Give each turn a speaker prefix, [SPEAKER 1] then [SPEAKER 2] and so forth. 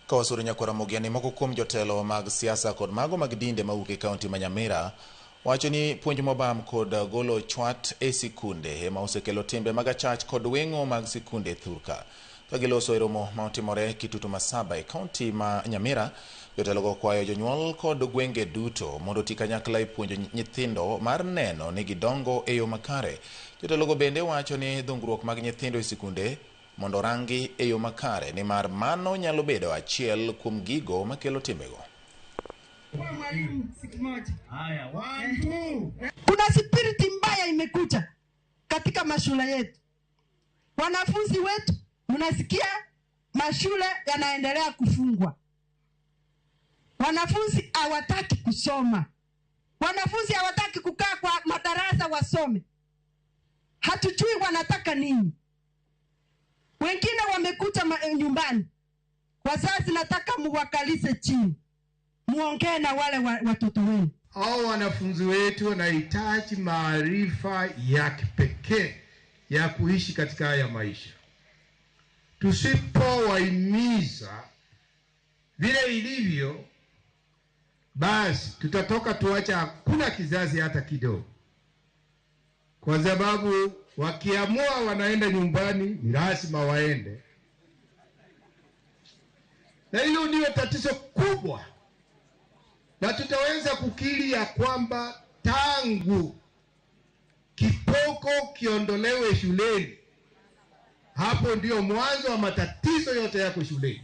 [SPEAKER 1] Kawasuri Nyakwaramogi ni moko kuom jotelo mag siasa kod mago mag dinde mawuok e kaunti ma Nyamira wacho ni puonj mobam kod golo chwat e sikunde ema osekelo timbe mag achach kod weng'o mag sikunde thurka. Ka giloso e romo ma otimore Kitutu Masaba e kaunti ma Nyamira, jotelogo kwayo jonyuol kod gwenge duto mondo oti kanyakla e puonjo nyithindo mar neno ni gidongo e yo makare. Jotelogo bende wacho ni dhungruok mag nyithindo e sikunde mondo rangi e yo makare nimar mano nyalo bedo achiel kuom gigo makelo timbego.
[SPEAKER 2] Kuna spiriti mbaya imekuja katika mashule yetu. Wanafunzi wetu mnasikia mashule yanaendelea kufungwa. Wanafunzi hawataki kusoma. Wanafunzi hawataki kukaa kwa madarasa wasome. Hatujui wanataka nini. Wengine wamekuja nyumbani. Wazazi nataka muwakalishe chini. Muongee na wale watoto wenu.
[SPEAKER 3] Hao wanafunzi wetu wanahitaji maarifa ya kipekee ya kuishi katika haya maisha. Tusipowahimiza vile ilivyo, basi tutatoka tuacha hakuna kizazi hata kidogo. Kwa sababu wakiamua wanaenda nyumbani, ni lazima waende. Na hilo ndio tatizo kubwa. Na tutaweza kukiri ya kwamba tangu kipoko kiondolewe shuleni, hapo ndio mwanzo wa matatizo yote yako shuleni.